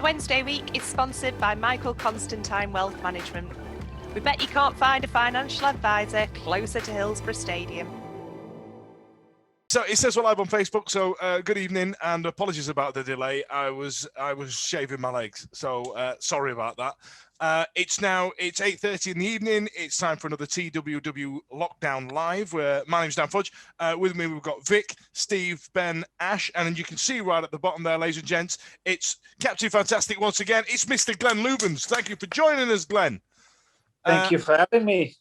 Wednesday week is sponsored by Michael Constantine Wealth Management. We bet you can't find a financial advisor closer to Hillsborough Stadium. So it says we're live on Facebook. So good evening and apologies about the delay. I was shaving my legs, so sorry about that. It's 8:30 in the evening. It's time for another TWW Lockdown Live. My name's Dan Fudge. With me we've got Vic, Steve, Ben, Ash, and then you can see right at the bottom there, ladies and gents, it's Captain Fantastic once again. It's Mr Glenn Loovens. Thank you for joining us, Glenn. Thank you for having me.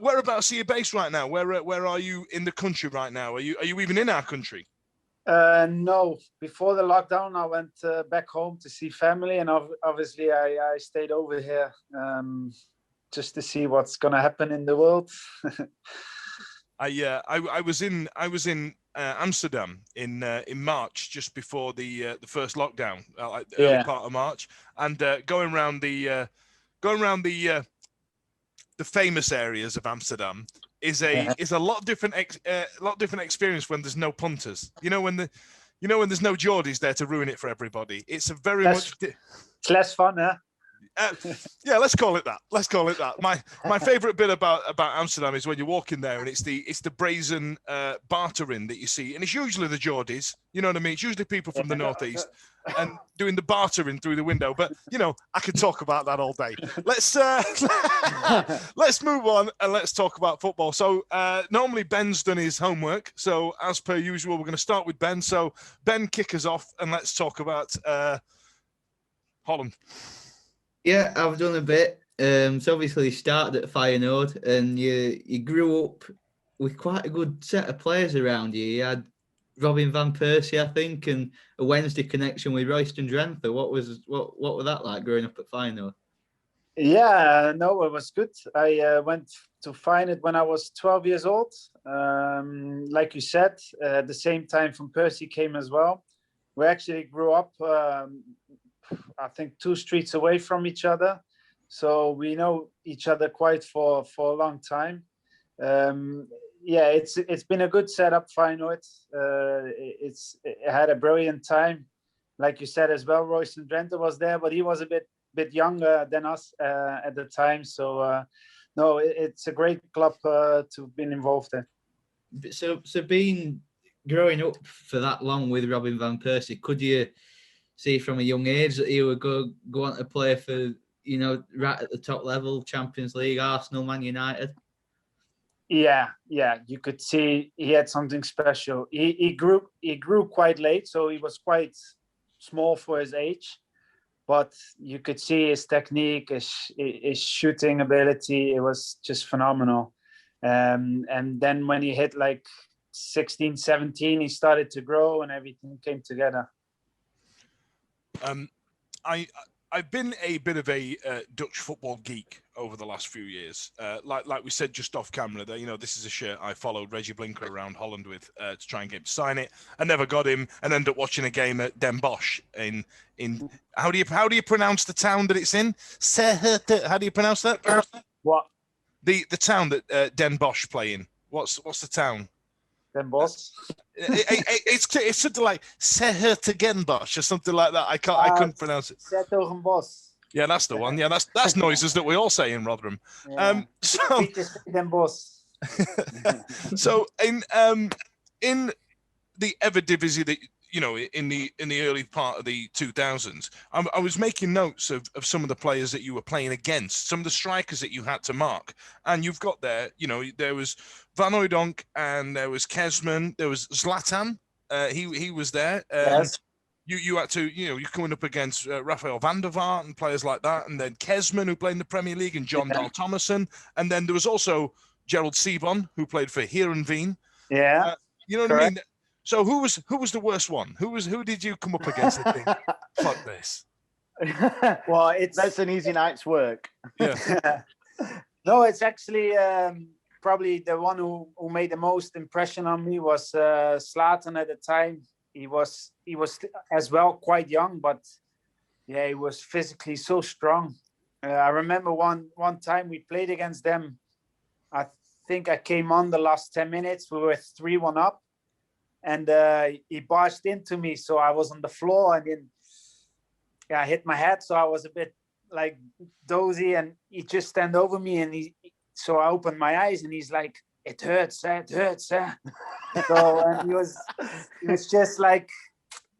Whereabouts are you based right now? Where are you in the country right now? Are you even in our country? No. Before the lockdown, I went back home to see family, and obviously I stayed over here just to see what's going to happen in the world. I was in Amsterdam in March, just before the first lockdown, early part of March, and going around the famous areas of Amsterdam is a lot different experience when there's no punters. When there's no Geordies there to ruin it for everybody. It's a it's less fun, huh? Yeah, let's call it that. My favorite bit about Amsterdam is when you walk in there and it's the brazen bartering that you see, and it's usually the Geordies. You know what I mean? It's usually people from the northeast and doing the bartering through the window. But I could talk about that all day. Let's move on and let's talk about football. So normally Ben's done his homework. So as per usual, we're going to start with Ben. So Ben, kick us off and let's talk about Holland. Yeah, I've done a bit. So obviously you started at Feyenoord and you grew up with quite a good set of players around you. You had Robin van Persie, I think, and a Wednesday connection with Royston Drenthe. What was that like growing up at Feyenoord? Yeah, no, it was good. I went to Feyenoord when I was 12 years old. Like you said, at the same time Van Persie came as well. We actually grew up I think 2 streets away from each other, so we know each other quite for a long time. It's been a good setup, Feyenoord. It had a brilliant time, like you said as well. Royston Drenthe was there, but he was a bit younger than us at the time. So no, it's a great club to have been involved in. So growing up for that long with Robin van Persie, could you see from a young age that he would go on to play for, right at the top level, Champions League, Arsenal, Man United? Yeah, you could see he had something special. He grew quite late, so he was quite small for his age, but you could see his technique, his shooting ability. It was just phenomenal. And then when he hit like 16, 17, he started to grow and everything came together. I've been a bit of a Dutch football geek over the last few years. Like we said just off camera, that this is a shirt I followed Reggie Blinker around Holland with to try and get him to sign it. I never got him, and ended up watching a game at Den Bosch in how do you pronounce the town that it's in? How do you pronounce that? What? The town that Den Bosch play in. What's the town? Den Bosch. It's something like Sehertogenbosch or something like that. I couldn't pronounce it. Sertogenbosch. Yeah, that's the one. Yeah, that's noises that we all say in Rotherham. Yeah. Den Bosch. So in the Eredivisie that in the early part of the 2000s, I was making notes of some of the players that you were playing against, some of the strikers that you had to mark, and you've got there. There was Van Hooijdonk and there was Kezman, there was Zlatan. He was there. Yes. You had to, you're coming up against Rafael van der Vaart and players like that, and then Kezman, who played in the Premier League, and John Dahl Thomason, and then there was also Gerald Seebon, who played for Heerenveen. Yeah. You know what I mean? So who was the worst one? Who did you come up against and think, fuck this? Well, that's an easy night's work. Yeah. No, it's actually probably the one who made the most impression on me was Zlatan at the time. He was as well quite young, but yeah, he was physically so strong. I remember one time we played against them. I think I came on the last 10 minutes. We were 3-1 up. And he barged into me, so I was on the floor, and then I hit my head, so I was a bit like dozy, and he just stand over me, and so I opened my eyes, and he's like, it hurts, it hurts. So and he was just like,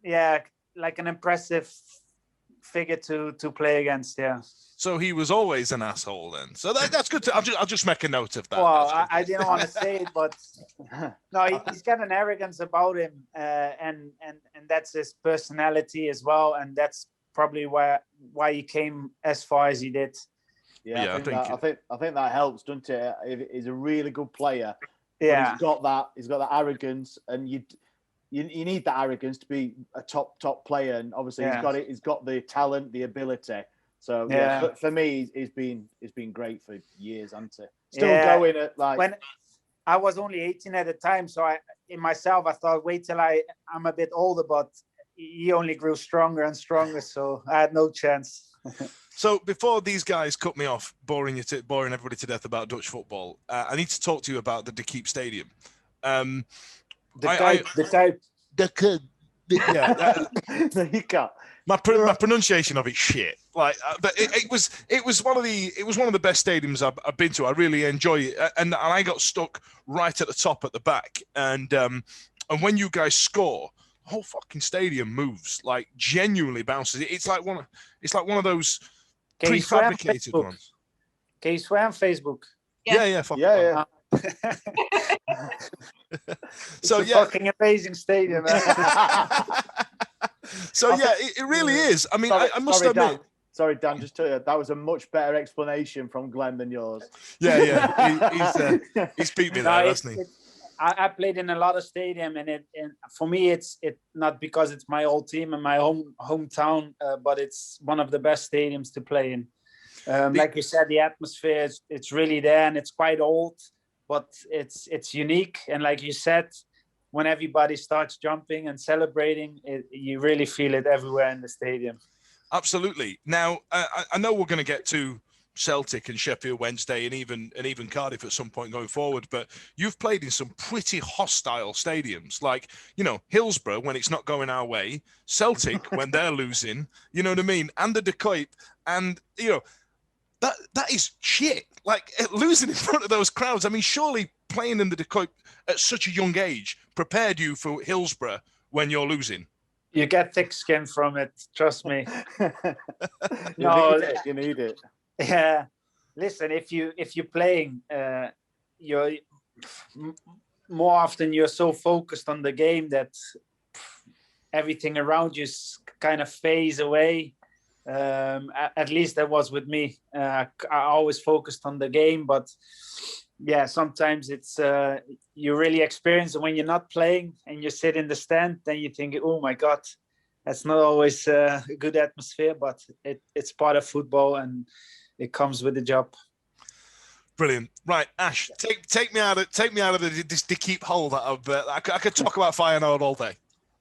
yeah, like an impressive figure to play against. Yeah. So he was always an asshole then. So that's good. I'll just make a note of that. Well, I didn't want to say it, but no, he's got an arrogance about him, and that's his personality as well, and that's probably why he came as far as he did. Yeah, I think that helps, doesn't it? He's a really good player. Yeah, he's got that arrogance, and you need that arrogance to be a top player, and obviously he's got the talent, the ability. So for me, he's been great for years, hasn't he? Still going at like. When I was only 18 at the time, so I thought, wait till I'm a bit older, but he only grew stronger and stronger, so I had no chance. So before these guys cut me off, boring everybody to death about Dutch football, I need to talk to you about the De Kuip Stadium. The type. My pronunciation of it's shit. Like, but it was one of the best stadiums I've been to. I really enjoy it, and I got stuck right at the top at the back. And when you guys score, the whole fucking stadium moves, like genuinely bounces. It's like one of those prefabricated ones. Can you swear on Facebook? Yeah. So fucking amazing stadium. So it really is. I mean, I must admit. Sorry, Dan, just tell you, that was a much better explanation from Glenn than yours. Yeah. He's beat me there, hasn't he? I played in a lot of stadium, and for me, it's not because it's my old team and my hometown, but it's one of the best stadiums to play in. Like you said, the atmosphere it's really there, and it's quite old, but it's unique. And like you said, when everybody starts jumping and celebrating, you really feel it everywhere in the stadium. Absolutely. Now, I know we're going to get to Celtic and Sheffield Wednesday and even Cardiff at some point going forward, but you've played in some pretty hostile stadiums, like, Hillsborough when it's not going our way, Celtic when they're losing, you know what I mean, and the De Kuip, and that is shit. Like, losing in front of those crowds. I mean, surely playing in the De Kuip at such a young age prepared you for Hillsborough when you're losing. You get thick skin from it, trust me. You need it. Yeah, listen. If you're playing, you're more often you're so focused on the game that everything around you kind of fades away. At least that was with me. I always focused on the game, but yeah, sometimes it's you really experience it when you're not playing and you sit in the stand. Then you think, oh my God, that's not always a good atmosphere, but it's part of football and it comes with the job. Brilliant. Right, Ash, take me out of this De Kuip hole that I could talk about Feyenoord all day.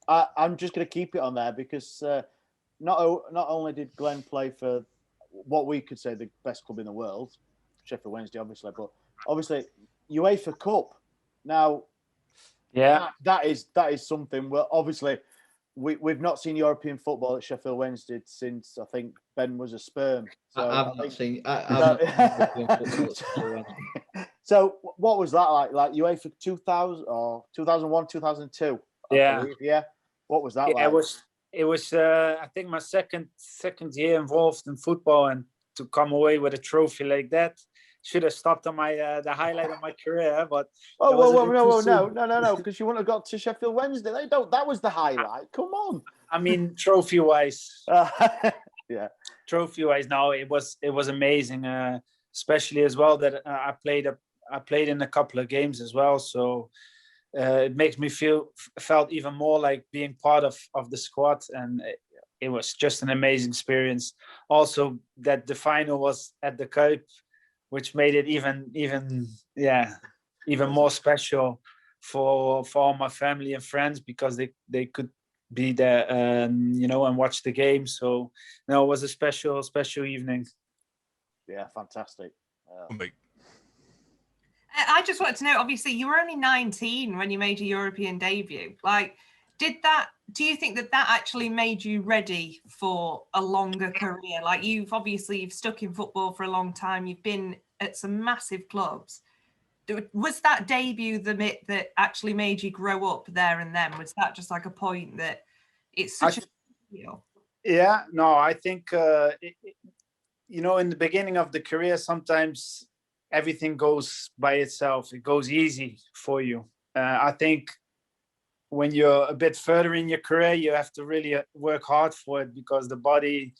I'm just going to keep it on there because not only did Glenn play for what we could say the best club in the world, Sheffield Wednesday, obviously, but obviously UEFA Cup. Now, that is something. Well, obviously, we've not seen European football at Sheffield Wednesday since I think Ben was a sperm. So I've not seen. So what was that like? Like UEFA 2000 or 2001, 2002? I believe, yeah. What was that like? It was. I think my second year involved in football, and to come away with a trophy like that should have stopped on my the highlight of my career. But no, because you wouldn't have got to Sheffield Wednesday. They don't. That was the highlight. Come on. I mean, trophy wise. Yeah. Trophy wise, no, it was amazing. Especially as well that I played in a couple of games as well. So it makes me felt even more like being part of the squad, and it was just an amazing experience. Also, that the final was at the Kuip, which made it even more special for all my family and friends because they could be there and watch the game. So it was a special evening. Yeah, fantastic. I just wanted to know, obviously you were only 19 when you made your European debut. Like, Do you think that actually made you ready for a longer career? Like you've stuck in football for a long time. You've been at some massive clubs. Was that debut the bit that actually made you grow up there and then? Was that just like a point that it's such a deal? Yeah, no, I think, in the beginning of the career, sometimes everything goes by itself. It goes easy for you. I think when you're a bit further in your career, you have to really work hard for it, because the body,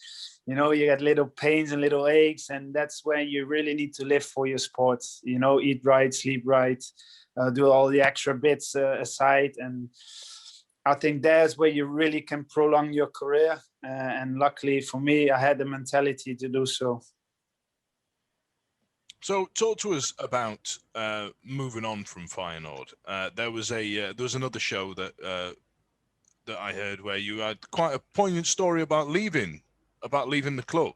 you get little pains and little aches, and that's when you really need to live for your sport. Eat right, sleep right, do all the extra bits aside, and I think that's where you really can prolong your career. And luckily for me, I had the mentality to do so. So, talk to us about moving on from Feyenoord. There was another show that I heard where you had quite a poignant story about leaving the club.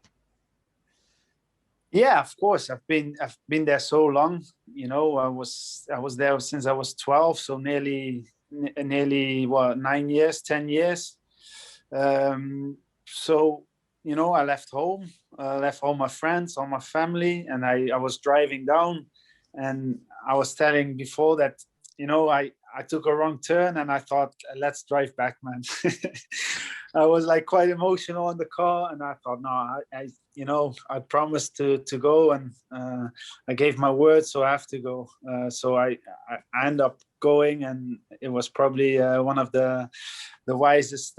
Yeah, of course. I've been there so long. I was there since I was 12, so nearly 9 years, 10 years. So I left home, left all my friends, all my family, and I was driving down, and I was telling before that, I took a wrong turn, and I thought, let's drive back, man. I was like quite emotional in the car, and I thought, no, I promised to go, and I gave my word, so I have to go. So I end up going, and it was probably one of the wisest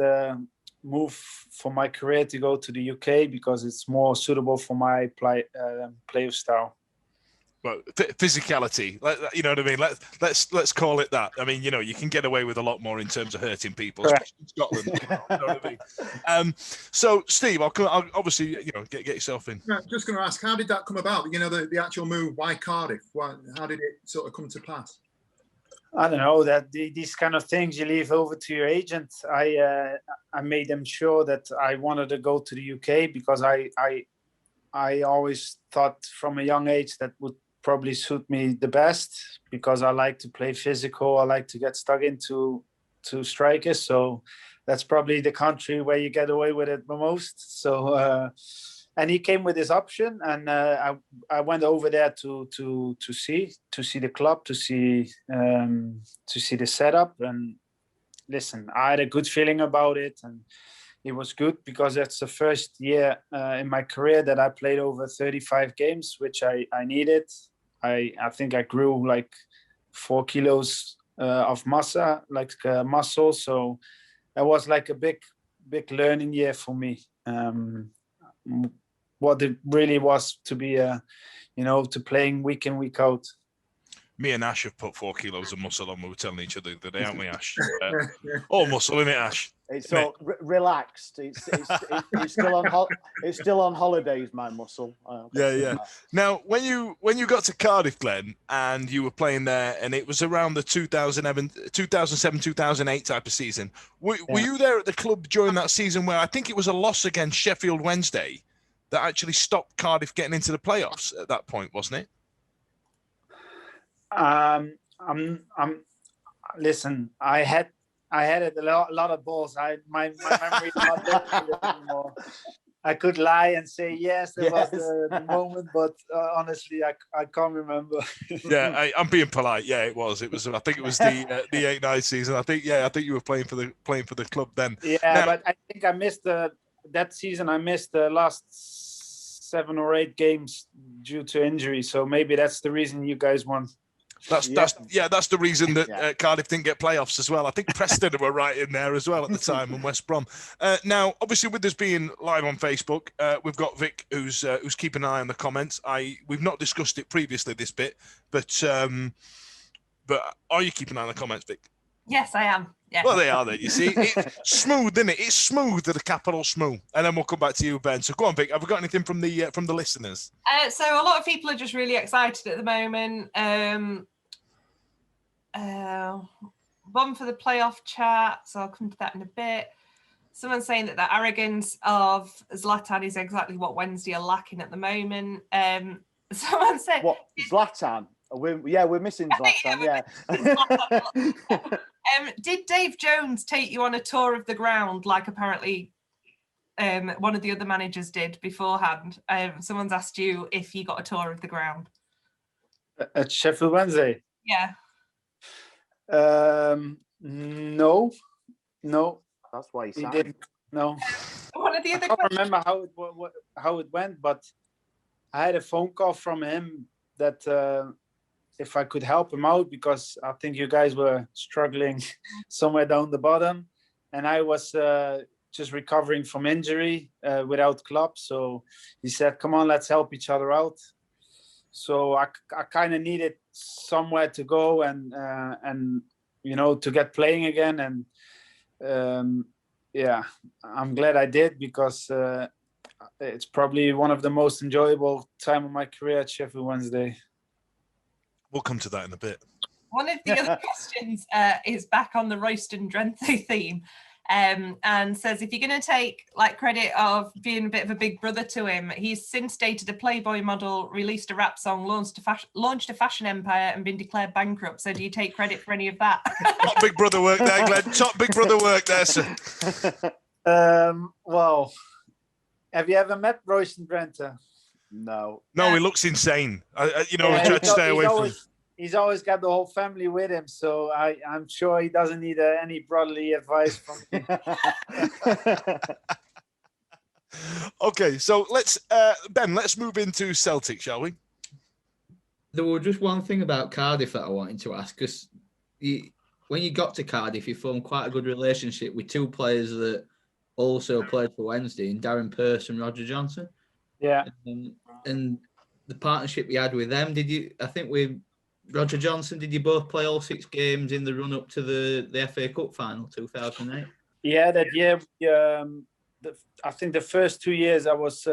move for my career to go to the UK, because it's more suitable for my play style. But physicality, you know what I mean? Let's call it that. I mean, you can get away with a lot more in terms of hurting people, especially in Scotland. You know what I mean? So, Steve, I'll obviously, get yourself in. Yeah, just going to ask, how did that come about? The actual move. Why Cardiff? How did it sort of come to pass? I don't know, that these kind of things you leave over to your agent. I made them sure that I wanted to go to the UK, because I always thought from a young age that would probably suit me the best, because I like to play physical. I like to get stuck into strikers. So that's probably the country where you get away with it the most. So and he came with his option, and I went over there to see the club, to see the setup. And listen, I had a good feeling about it, and it was good, because that's the first year in my career that I played over 35 games, which I needed. I think I grew like 4 kilos of muscle. So it was like a big learning year for me. What it really was to be to playing week in, week out. Me and Ash have put 4 kilos of muscle on. We were telling each other the day, aren't we, Ash? All muscle, isn't it, Ash? It's all relaxed. It's still on holidays, my muscle. Yeah. Now, when you got to Cardiff, Glenn, and you were playing there, and it was around the 2007-2008 type of season, were you there at the club during that season where I think it was a loss against Sheffield Wednesday that actually stopped Cardiff getting into the playoffs at that point, wasn't it? Listen, I had a lot of balls. My memory is not there anymore. I could lie and say yes, there was the moment, but honestly, I can't remember. Yeah, I'm being polite. Yeah, it was. I think it was the 8-9 season. I think you were playing for the club then. Yeah, but I think I missed that season. I missed the last 7 or 8 games due to injury. So maybe that's the reason you guys won. That's the reason that Cardiff didn't get playoffs as well. I think Preston were right in there as well at the time, and West Brom. Now, obviously, with this being live on Facebook, we've got Vic who's keeping an eye on the comments. We've not discussed it previously, this bit, but are you keeping an eye on the comments, Vic? Yes, I am. Yeah. Well, they are there. You see, it's smooth, isn't it? It's smooth with a capital smooth. And then we'll come back to you, Ben. So go on, Vic. Have we got anything from the listeners? So a lot of people are just really excited at the moment. One for the playoff chat, so I'll come to that in a bit. Someone's saying that the arrogance of Zlatan is exactly what Wednesday are lacking at the moment. Someone said, "What, Zlatan? We're missing Zlatan." Yeah. Did Dave Jones take you on a tour of the ground, like apparently one of the other managers did beforehand? Someone's asked you if you got a tour of the ground. At Sheffield Wednesday? Yeah. No. That's why He didn't. No. One of the I other can't questions. remember how it went, but I had a phone call from him that if I could help him out, because I think you guys were struggling somewhere down the bottom, and I was just recovering from injury without club. So he said, "Come on, let's help each other out." So I kind of needed somewhere to go and to get playing again, and yeah, I'm glad I did, because it's probably one of the most enjoyable time of my career at Sheffield Wednesday. We'll come to that in a bit. One of the other questions is back on the Royston Drenthe theme, and says, if you're going to take credit of being a bit of a big brother to him, he's since dated a Playboy model, released a rap song, launched a fashion empire, and been declared bankrupt. So do you take credit for any of that? Top big brother work there, Glenn. Top big brother work there, sir. Well, have you ever met Royston Drenthe? No. No, he looks insane. We Yeah, try to stay away from. He's always got the whole family with him, so I'm sure he doesn't need any brotherly advice from me. Okay, so let's move into Celtic, shall we? There was just one thing about Cardiff that I wanted to ask, because when you got to Cardiff, you formed quite a good relationship with two players that also played for Wednesday, in Darren Pearce and Roger Johnson. Yeah. And the partnership you had with them, I think with Roger Johnson, did you both play all 6 games in the run-up to the FA Cup final, 2008? Yeah, that year, I think the first 2 years I was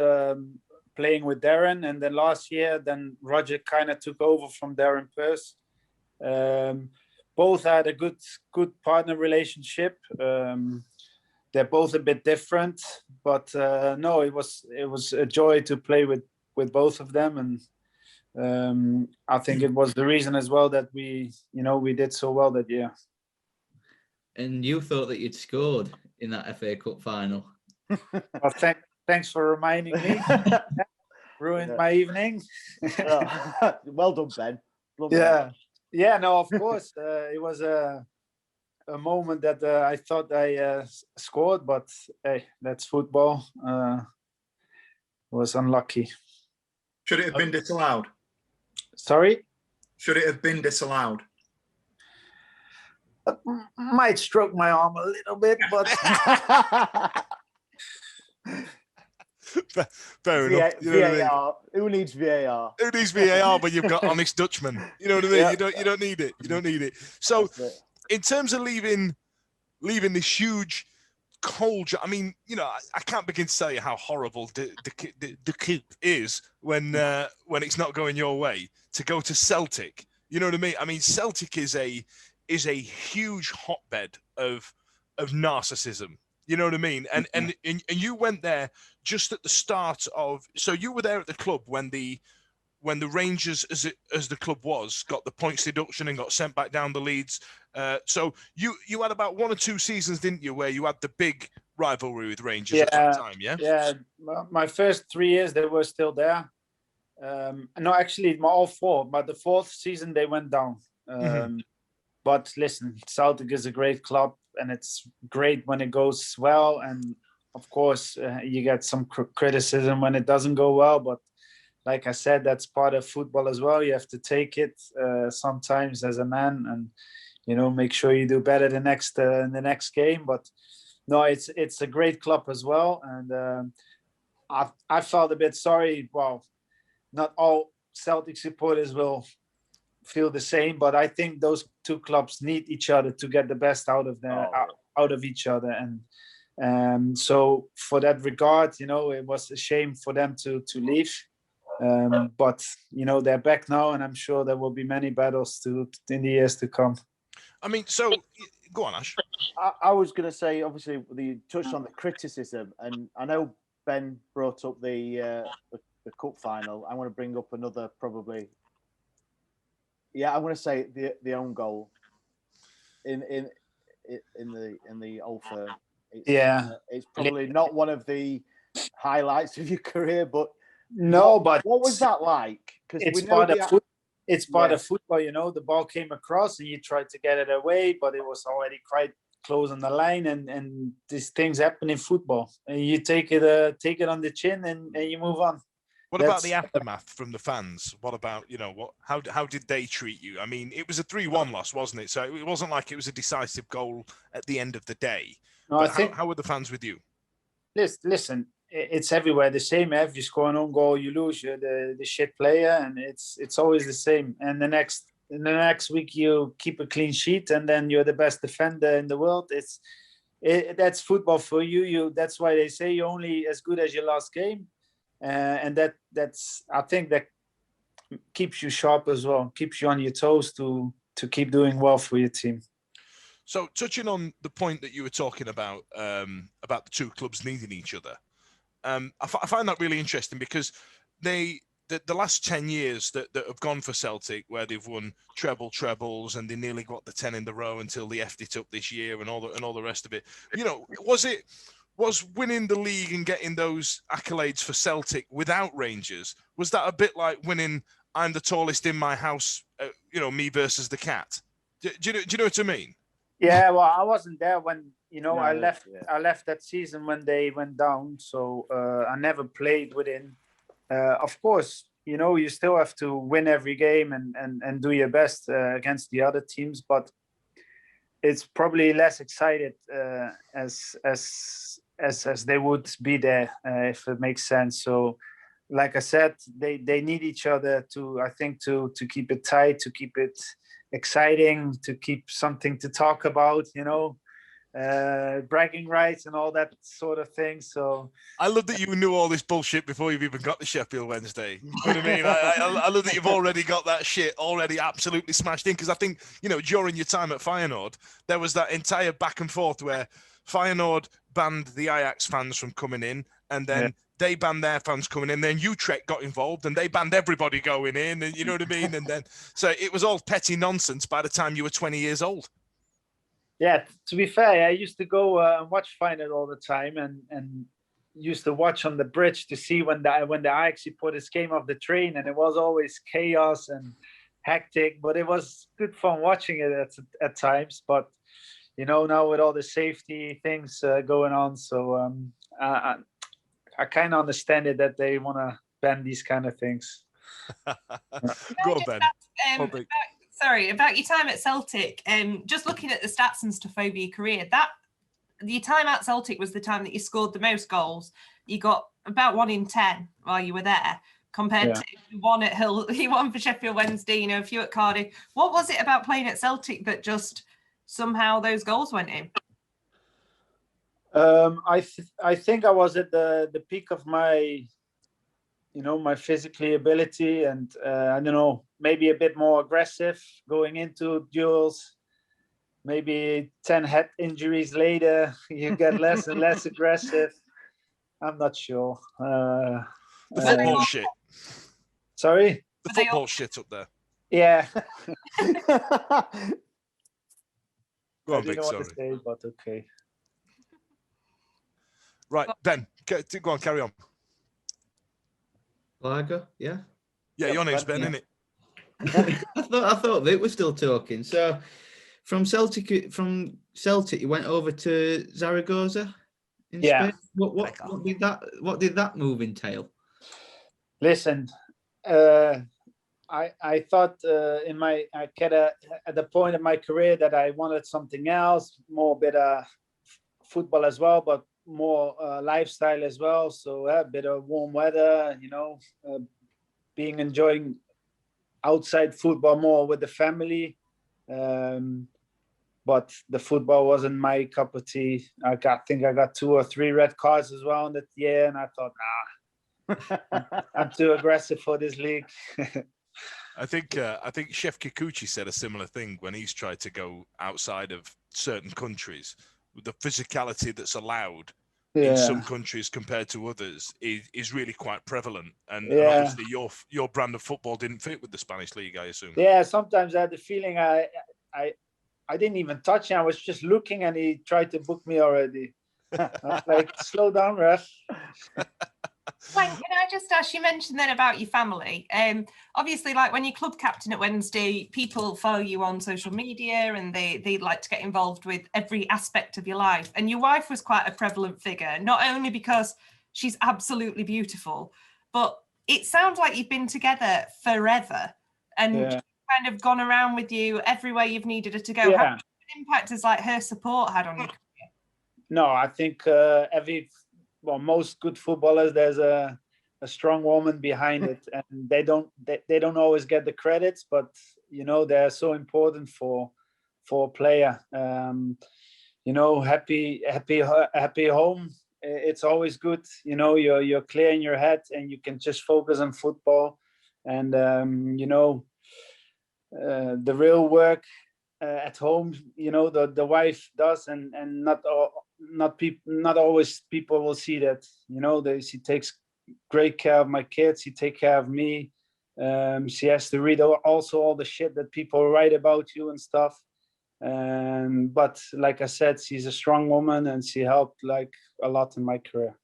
playing with Darren, and then last year, then Roger kind of took over from Darren Pearce. Both had a good partner relationship. They're both a bit different, but no, it was a joy to play with both of them, and I think it was the reason as well that we did so well that year. And you thought that you'd scored in that FA Cup final. Well, thanks for reminding me. Ruined my evening. Well done, Ben. Yeah. No, of course, it was a moment that I thought I scored, but hey, that's football. Was unlucky. Should it have been disallowed? Sorry? Should it have been disallowed? Might stroke my arm a little bit, but fair enough. You know VAR. what I mean? Who needs VAR? Who needs VAR when you've got honest Dutchmen? You know what I mean? Yeah. You don't need it. You don't need it. So, in terms of leaving this huge cold job, I mean, I can't begin to tell you how horrible the coup is when it's not going your way. To go to Celtic, you know what I mean? I mean, Celtic is a huge hotbed of narcissism. You know what I mean? And you went there just at the start of. So you were there at the club when the Rangers, as the club was, got the points deduction and got sent back down the Leeds. So you had about 1 or 2 seasons, didn't you, where you had the big rivalry with Rangers at that time? Yeah. My first 3 years they were still there. No, actually, all 4. But the 4th season they went down. But listen, Celtic is a great club, and it's great when it goes well. And of course, you get some criticism when it doesn't go well. But like I said, that's part of football as well. You have to take it sometimes as a man, and make sure you do better in the next game. But no, it's a great club as well, and I felt a bit sorry. Well, not all Celtic supporters will feel the same, but I think those 2 clubs need each other to get the best out of each other, and so for that regard, it was a shame for them to leave. But they're back now, and I'm sure there will be many battles in the years to come. I mean, so go on, Ash. I was going to say, obviously, you touched on the criticism, and I know Ben brought up the cup final. I want to bring up another probably. Yeah, I want to say the own goal in in the old firm. It's probably not one of the highlights of your career, but but what was that like? Because it's we know part of football. You know, the ball came across and you tried to get it away, but it was already quite close on the line, and these things happen in football. And you take it on the chin and you move on. What about the aftermath from the fans? What about, how did they treat you? I mean, it was a 3-1 loss, wasn't it? So it wasn't like it was a decisive goal at the end of the day. No, but how were the fans with you? Listen, it's everywhere the same. If you score an own goal, you lose. You're the shit player, and it's always the same. And the next week you keep a clean sheet, and then you're the best defender in the world. That's football for you. That's why they say you're only as good as your last game. And that's I think that keeps you sharp as well, keeps you on your toes to keep doing well for your team. So touching on the point that you were talking about the two clubs needing each other, I find that really interesting because the last 10 years that have gone for Celtic, where they've won trebles and they nearly got the 10 in the row until they effed it up this year and all the rest of it. Was winning the league and getting those accolades for Celtic without Rangers, was that a bit like winning I'm the tallest in my house, me versus the cat? Do you know what I mean? Yeah, well, I wasn't there when, I left that season when they went down. So I never played within. Of course, you still have to win every game and do your best against the other teams, but it's probably less excited as they would be there, if it makes sense. So, like I said, they need each other to keep it tight, to keep it exciting, to keep something to talk about, bragging rights and all that sort of thing. So I love that you knew all this bullshit before you've even got to Sheffield Wednesday. You know what I mean? I love that you've already got that shit already absolutely smashed in, because I think, during your time at Feyenoord, there was that entire back and forth where Feyenoord banned the Ajax fans from coming in, and then they banned their fans coming in. Then Utrecht got involved, and they banned everybody going in, and you know what I mean? And then, so it was all petty nonsense by the time you were 20 years old. Yeah, to be fair, I used to go and watch Feyenoord all the time, and used to watch on the bridge to see when the Ajax reporters came off the train, and it was always chaos and hectic, but it was good fun watching it at times. But now with all the safety things going on, so I kind of understand it that they want to ban these kind of things. Go on, Ben. About your time at Celtic, just looking at the stats and stuff over your career, your time at Celtic was the time that you scored the most goals. You got about 1 in 10 while you were there, compared to one at Hill. You won for Sheffield Wednesday, a few at Cardiff. What was it about playing at Celtic that just somehow those goals went in? I think I was at the peak of my my physical ability, and I don't know, maybe a bit more aggressive going into duels. Maybe 10 head injuries later, you get less and less aggressive. I'm not sure. The football shit. Sorry? The football shit up there. Yeah. Go on, I didn't Vic, know sorry. what to say, but okay. Right, Ben, go on, carry on. Lager, yeah. Yeah, your name's Ben, isn't it? I thought Vic was still talking. So, from Celtic, you went over to Zaragoza in Spain. What did that move entail? Listen, I thought at the point of my career that I wanted something else, more bit of football as well, but more lifestyle as well. So a bit of warm weather, enjoying outside football more with the family. But the football wasn't my cup of tea. I think I got 2 or 3 red cards as well in that year, and I thought, I'm too aggressive for this league. I think Chef Kikuchi said a similar thing when he's tried to go outside of certain countries. The physicality that's allowed in some countries compared to others is really quite prevalent, and obviously your brand of football didn't fit with the Spanish league, I assume. Yeah, sometimes I had the feeling I I didn't even touch him. I was just looking, and he tried to book me already. I was like, slow down, ref. Glenn, can I just ask, you mentioned then about your family. Obviously, like when you're club captain at Wednesday, people follow you on social media and they like to get involved with every aspect of your life. And your wife was quite a prevalent figure, not only because she's absolutely beautiful, but it sounds like you've been together forever and she's kind of gone around with you everywhere you've needed her to go. Yeah. How much of an impact has like her support had on your career? No, I think most good footballers, there's a strong woman behind it, and they don't always get the credits, but you know, they're so important for a player. You know, happy home. It's always good. You know, you're clear in your head and you can just focus on football, and you know, the real work at home, you know, the wife does, and not always people will see that. You know, she takes great care of my kids. She takes care of me. She has to read also all the shit that people write about you and stuff. But like I said, she's a strong woman, and she helped like a lot in my career.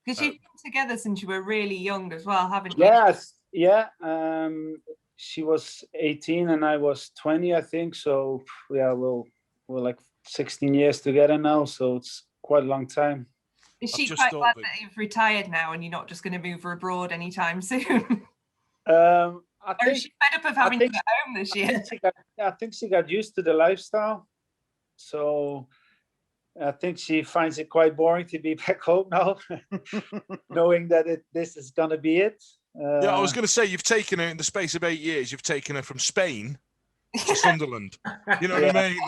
Because you've been together since you were really young as well, haven't you? Yes, yeah. She was 18 and I was 20, I think. So yeah, we're like 16 years together now. So it's quite a long time. Is she quite glad that you've retired now and you're not just going to move her abroad anytime soon? Or is she fed up of having you at home this year? I think she got used to the lifestyle. So I think she finds it quite boring to be back home now, knowing that this is going to be it. Yeah, I was going to say, you've taken her in the space of 8 years. You've taken her from Spain to Sunderland. You know what I mean?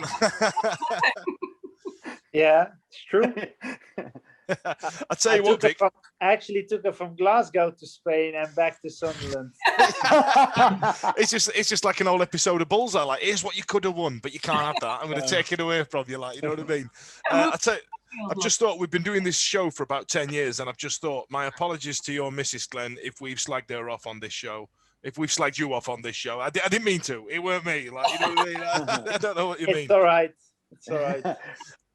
Yeah, it's true. I tell you what, Vic. I actually took her from Glasgow to Spain and back to Sunderland. It's just like an old episode of Bullseye. Like, here's what you could have won, but you can't have that. I'm going to take it away from you. Like, you know what I mean? I've just thought, we've been doing this show for about 10 years, and I've just thought, my apologies to your Mrs. Glenn if we've slagged her off on this show. If we've slagged you off on this show. I didn't mean to. It weren't me. Like, you know what I mean? I don't know what you mean. It's all right. It's all right.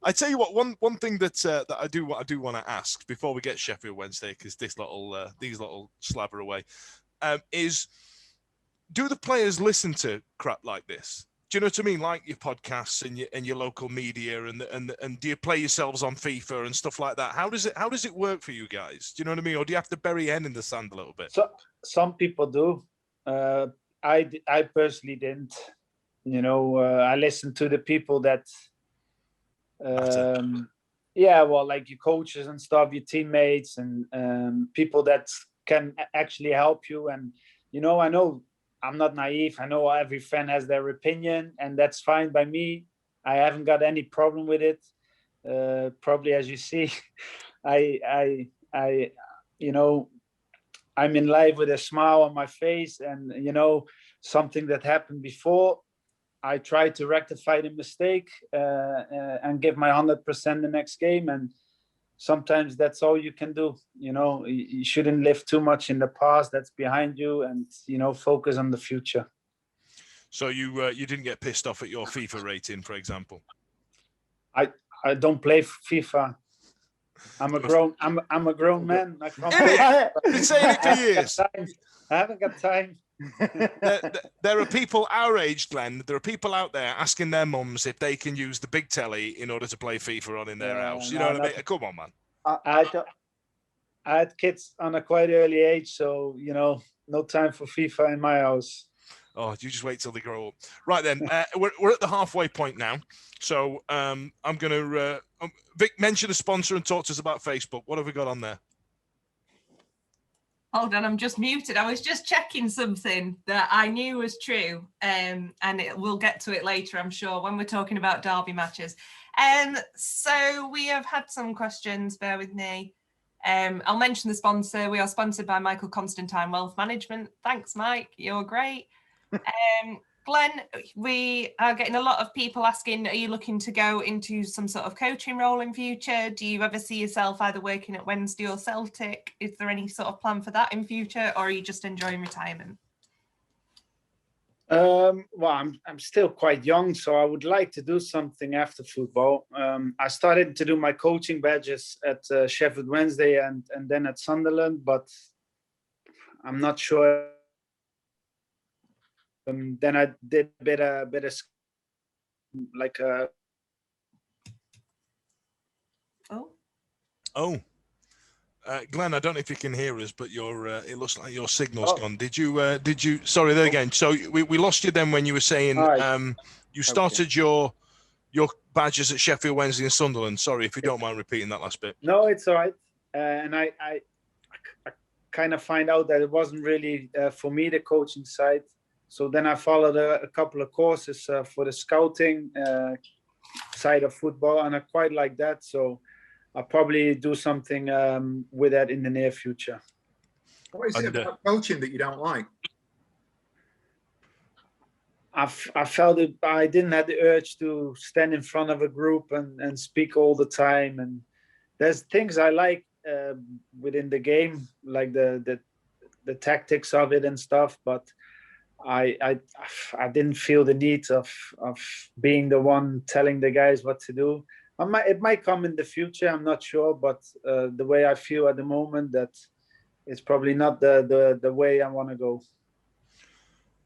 I tell you what, one thing that I do want to ask before we get Sheffield Wednesday, because these little slabber away, is, do the players listen to crap like this? Do you know what I mean? Like your podcasts and your local media, and do you play yourselves on FIFA and stuff like that? How does it work for you guys? Do you know what I mean? Or do you have to bury your head in the sand a little bit? So some people do. I personally didn't. You know, I listened to the people that. Yeah, well, like your coaches and stuff, your teammates, and people that can actually help you. And you know, I know I'm not naive. I know every fan has their opinion, and that's fine by me. I haven't got any problem with it. Probably, as you see, I you know, I'm in life with a smile on my face, and you know, something that happened before, I try to rectify the mistake and give my 100% the next game. And sometimes that's all you can do. You know, you shouldn't live too much in the past that's behind you, and, you know, focus on the future. So you didn't get pissed off at your FIFA rating, for example? I don't play FIFA. I'm a grown man. I can't play. I've been saying it for years. I haven't got time. There are people our age, Glenn. There are people out there asking their mums if they can use the big telly in order to play FIFA on in their house. You know what I mean? Come on, man. I had kids on a quite early age, so you know, no time for FIFA in my house. Oh, you just wait till they grow up. Right then, we're at the halfway point now. So I'm going to Vic, mention a sponsor and talk to us about Facebook. What have we got on there? Hold on, I'm just muted. I was just checking something that I knew was true, and we'll get to it later, I'm sure, when we're talking about derby matches. So we have had some questions, bear with me. I'll mention the sponsor. We are sponsored by Michael Constantine Wealth Management. Thanks, Mike. You're great. Glenn, we are getting a lot of people asking, are you looking to go into some sort of coaching role in future? Do you ever see yourself either working at Wednesday or Celtic? Is there any sort of plan for that in future, or are you just enjoying retirement? Well, I'm still quite young, so I would like to do something after football. I started to do my coaching badges at Sheffield Wednesday and then at Sunderland, but I'm not sure. Then I did a bit of like Oh. Glenn, I don't know if you can hear us, but it looks like your signal's gone. Did you, sorry, there again. So we lost you then when you were saying you started your badges at Sheffield Wednesday and Sunderland. Sorry, if you don't mind repeating that last bit. No, it's all right. And I kind of find out that it wasn't really for me, the coaching side. So then I followed a couple of courses for the scouting side of football, and I quite like that. So I'll probably do something with that in the near future. What is it about coaching that you don't like? I felt it. I didn't have the urge to stand in front of a group and speak all the time. And there's things I like within the game, like the tactics of it and stuff. But I didn't feel the need of being the one telling the guys what to do. It might come in the future. I'm not sure, but the way I feel at the moment, that it's probably not the way I want to go.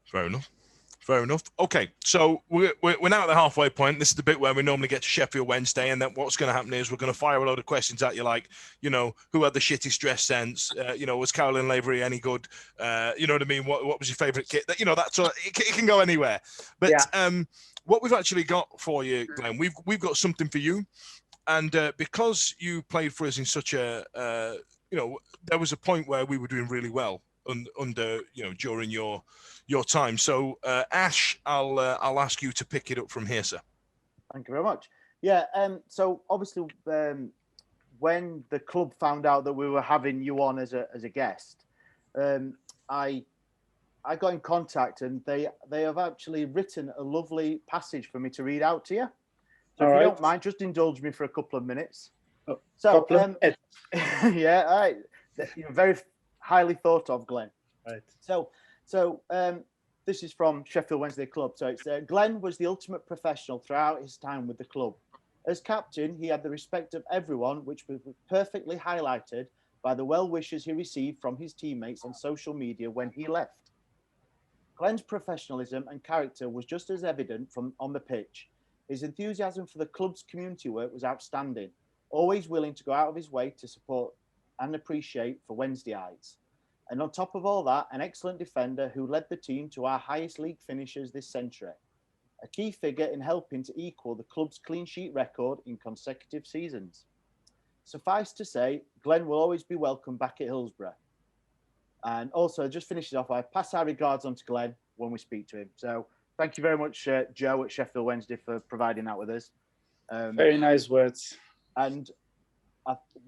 Fair enough. Fair enough. Okay, so we're now at the halfway point. This is the bit where we normally get to Sheffield Wednesday, and then what's going to happen is we're going to fire a load of questions at you, like, who had the shittest dress sense? Was Caroline Lavery any good? You know what I mean? What was your favourite kit? That sort of, it can go anywhere. But what we've actually got for you, Glenn, we've got something for you, and because you played for us in such a, there was a point where we were doing really well under during your time. So Ash, I'll ask you to pick it up from here, sir. Thank you very much. Yeah. So obviously, when the club found out that we were having you on as a guest, I got in contact, and they have actually written a lovely passage for me to read out to you. So if you don't mind, just indulge me for a couple of minutes. So yeah, all right. You're very highly thought of, Glenn. Right. So this is from Sheffield Wednesday Club. So it's Glenn was the ultimate professional throughout his time with the club. As captain, he had the respect of everyone, which was perfectly highlighted by the well wishes he received from his teammates on social media when he left. Glenn's professionalism and character was just as evident from on the pitch. His enthusiasm for the club's community work was outstanding, always willing to go out of his way to support and appreciate for Wednesdayites. And on top of all that, an excellent defender who led the team to our highest league finishes this century. A key figure in helping to equal the club's clean sheet record in consecutive seasons. Suffice to say, Glenn will always be welcome back at Hillsborough. And also, just finishes off, I pass our regards on to Glenn when we speak to him. So thank you very much, Joe at Sheffield Wednesday, for providing that with us. Very nice words. And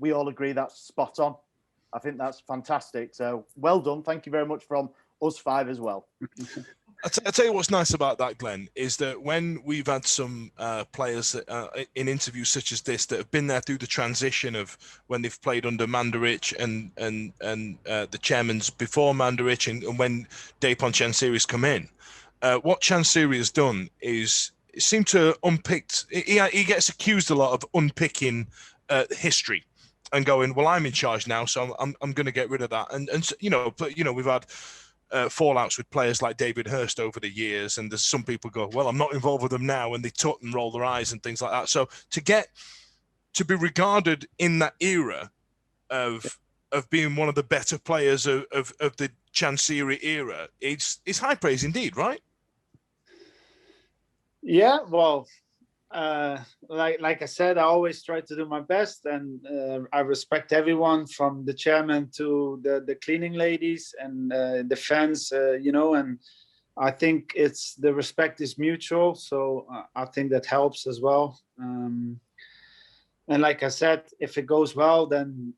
we all agree that's spot on. I think that's fantastic. So well done. Thank you very much from us five as well. I'll tell you what's nice about that, Glenn, is that when we've had some players that, in interviews such as this that have been there through the transition of when they've played under Mandarich and the chairman's before Mandarich and when Dejphon Chansiri's come in, what Chansiri has done is seem to unpicked. He gets accused a lot of unpicking history and going, well, I'm in charge now, so I'm going to get rid of that. And we've had fallouts with players like David Hurst over the years, and there's some people go, well, I'm not involved with them now, and they tut and roll their eyes and things like that. So to be regarded in that era of being one of the better players of the Chansiri era, it's high praise indeed, right? Yeah, well, like I said, I always try to do my best, and I respect everyone from the chairman to the cleaning ladies and the fans, and I think the respect is mutual. So I think that helps as well. And like I said, if it goes well, then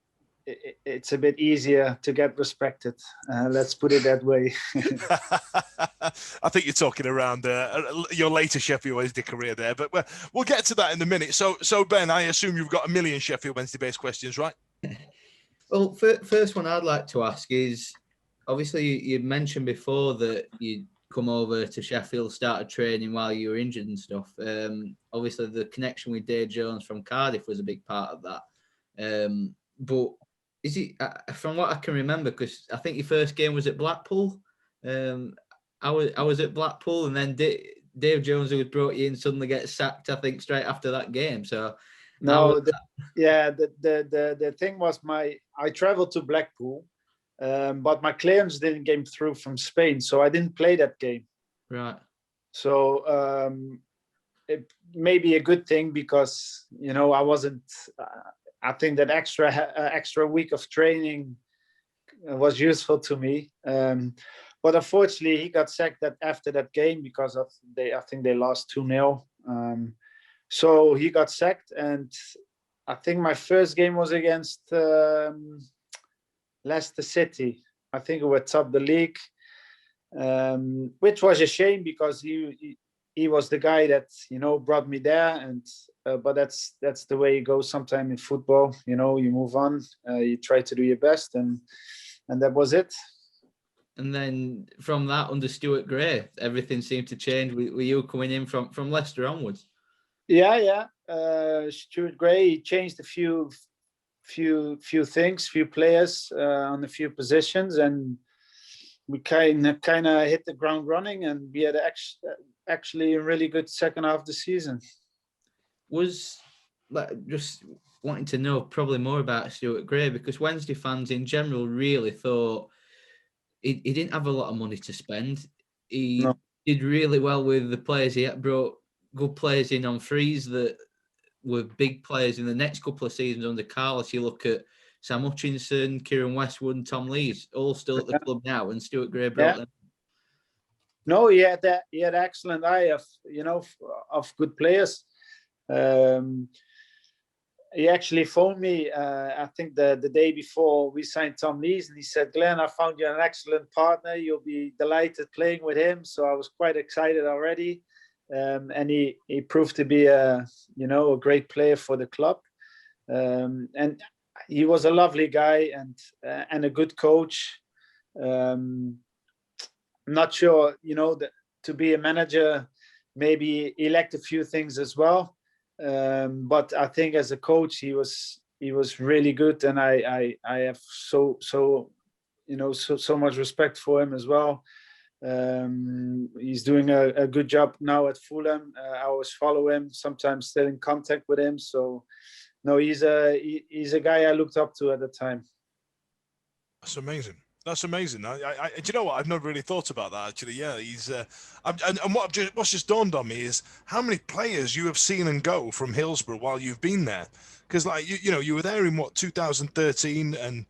it's a bit easier to get respected. Let's put it that way. I think you're talking around your later Sheffield Wednesday career there, but we'll get to that in a minute. So Ben, I assume you've got a million Sheffield Wednesday-based questions, right? Well, first one I'd like to ask is, obviously you mentioned before that you come over to Sheffield, started training while you were injured and stuff. Obviously, the connection with Dave Jones from Cardiff was a big part of that. But is it, from what I can remember, because I think your first game was at Blackpool. I was at Blackpool, and then Dave Jones, who was brought you in, suddenly gets sacked, I think, straight after that game. So no, the thing was, I traveled to Blackpool, but my clearance didn't get through from Spain, so I didn't play that game. Right. So it may be a good thing because I wasn't. I think that extra week of training was useful to me. But unfortunately, he got sacked after that game because I think they lost 2-0. So he got sacked, and I think my first game was against Leicester City. I think we were top the league, which was a shame because he was the guy that brought me there, and but that's the way it goes sometimes in football. You move on, you try to do your best, and that was it. And then from that, under Stuart Gray, everything seemed to change. Were you coming in from Leicester onwards? Yeah. Stuart Gray changed a few things, few players on a few positions, and we kind of hit the ground running, and we had actually a really good second half of the season. Was just wanting to know probably more about Stuart Gray, because Wednesday fans in general really thought he didn't have a lot of money to spend. He did really well with the players. He had brought good players in on frees that were big players in the next couple of seasons under Carlos. You look at Sam Hutchinson, Kieran Westwood, and Tom Lees, all still at the club now, and Stuart Gray brought them. No, he had excellent eye of good players. He actually phoned me, I think the day before we signed Tom Lees, and he said, "Glenn, I found you an excellent partner. You'll be delighted playing with him." So I was quite excited already. And he proved to be a great player for the club. And he was a lovely guy and a good coach. I'm not sure, that to be a manager, maybe he lacked a few things as well. But I think as a coach, he was really good, and I have so much respect for him as well. He's doing a good job now at Fulham. I always follow him, sometimes still in contact with him. So no, he's a guy I looked up to at the time. That's amazing. That's amazing. I do you know what? I've never really thought about that actually. Yeah, he's and what's just dawned on me is how many players you have seen and go from Hillsborough while you've been there. Because like you were there in 2013, and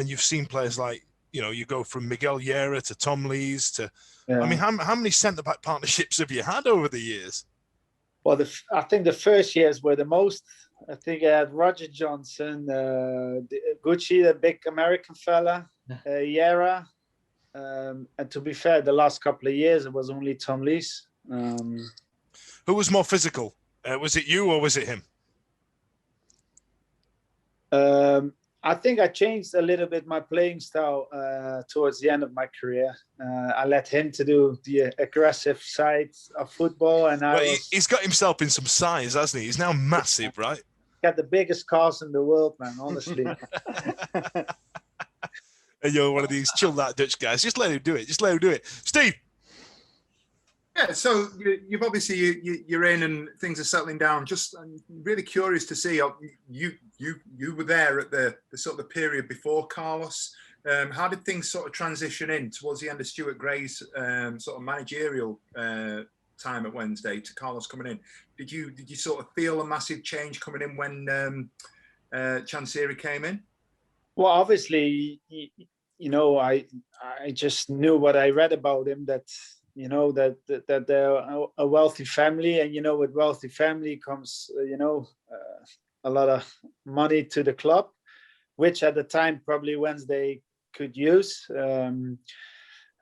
you've seen players like you go from Miguel Llera to Tom Lees to. Yeah. I mean, how many centre back partnerships have you had over the years? Well, I think the first years were the most. I think I had Roger Johnson, Gucci, the big American fella, Llera, and to be fair, the last couple of years it was only Tom Lees. Who was more physical? Was it you or was it him? I think I changed a little bit my playing style towards the end of my career. I let him to do the aggressive side of football, and he's got himself in some size, hasn't he? He's now massive, right? Got the biggest cars in the world, man. Honestly. And you're one of these chilled out Dutch guys. Just let him do it. Just let him do it. Steve. Yeah, so you've obviously you're in and things are settling down. Just I'm really curious to see you were there at the sort of the period before Carlos. How did things sort of transition in towards the end of Stuart Gray's sort of managerial time at Wednesday to Carlos coming in? Did you sort of feel a massive change coming in when Forestieri came in? Well, obviously, I just knew what I read about him, that that they're a wealthy family, and with wealthy family comes a lot of money to the club, which at the time probably Wednesday could use.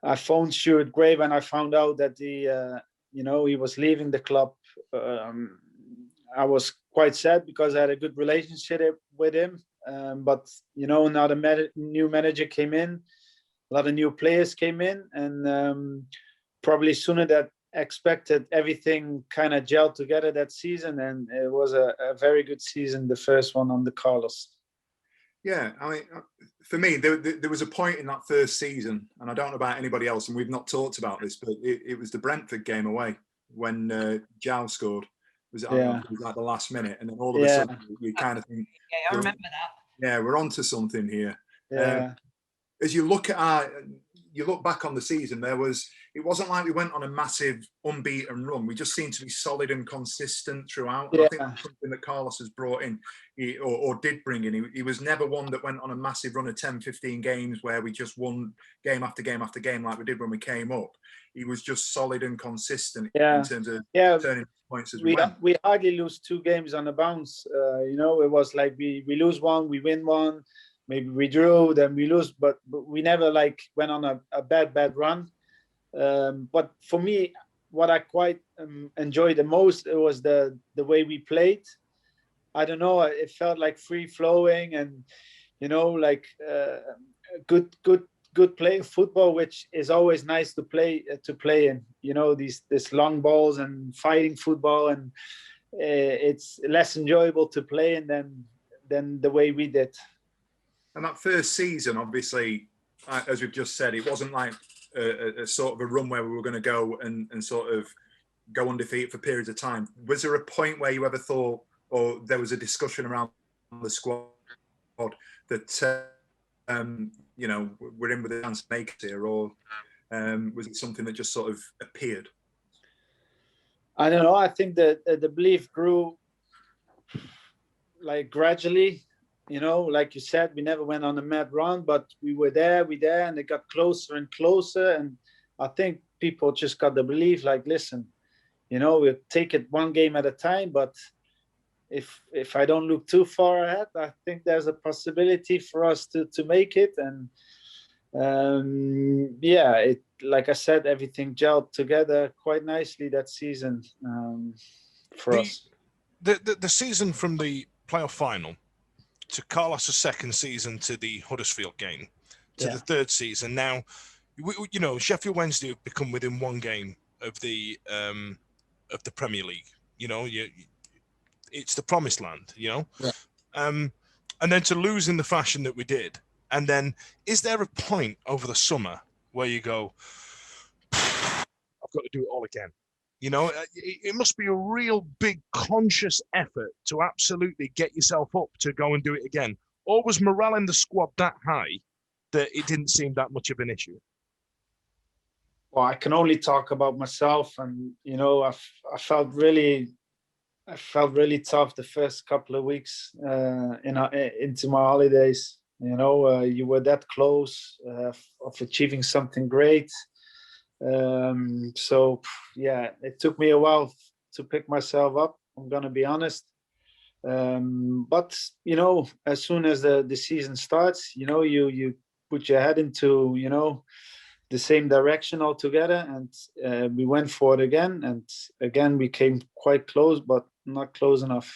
I phoned Stuart Gray when I found out that he was leaving the club. I was quite sad because I had a good relationship with him. But now the new manager came in, a lot of new players came in, and probably sooner than expected. Everything kind of gelled together that season, and it was a very good season, the first one under Carlos. Yeah, I mean, for me, there was a point in that first season, and I don't know about anybody else, and we've not talked about this, but it was the Brentford game away when João scored. Was it, Yeah. it was like the last minute, and then all of a sudden you kind of think, Yeah, I remember that. yeah, we're onto something here. Yeah. As you look back on the season, it wasn't like we went on a massive unbeaten run. We just seemed to be solid and consistent throughout. And I think that's something that Carlos has brought in, or did bring in. He was never one that went on a massive run of 10, 15 games where we just won game after game after game like we did when we came up. He was just solid and consistent in terms of turning points as we went. We hardly lose 2 games on the bounce. You know, it was like we lose one, we win one. Maybe we drew, then we lose, but we never like went on a bad run. But for me, what I quite enjoyed the most, it was the way we played. I don't know, it felt like free flowing and, you know, like good play football, which is always nice to play in. You know, this long balls and fighting football, and it's less enjoyable to play in than the way we did. And that first season, obviously, as we've just said, it wasn't like a sort of a run where we were going to go and sort of go undefeated for periods of time. Was there a point where you ever thought, or there was a discussion around the squad that, you know, we're in with a chance to make it here, or was it something that just sort of appeared? I don't know. I think that the belief grew like gradually. You know, like you said, we never went on a mad run, but we were there, and it got closer and closer. And I think people just got the belief, like, listen, you know, we'll take it one game at a time. But if I don't look too far ahead, I think there's a possibility for us to make it. And it, like I said, everything gelled together quite nicely that season for us. The season from the playoff final to Carlos' second season, to the Huddersfield game, to the third season. Now, you know, Sheffield Wednesday have become within 1 game of the Premier League. You know, it's the promised land. You know, and then to lose in the fashion that we did, and then is there a point over the summer where you go, I've got to do it all again? You know, it must be a real big conscious effort to absolutely get yourself up to go and do it again. Or was morale in the squad that high that it didn't seem that much of an issue? Well, I can only talk about myself, and you know, I felt really tough the first couple of weeks into my holidays. You know, you were that close of achieving something great. So yeah, it took me a while to pick myself up, I'm gonna be honest. But you know, as soon as the season starts, you know, you put your head into, you know, the same direction altogether, and we went for it again, and again we came quite close, but not close enough.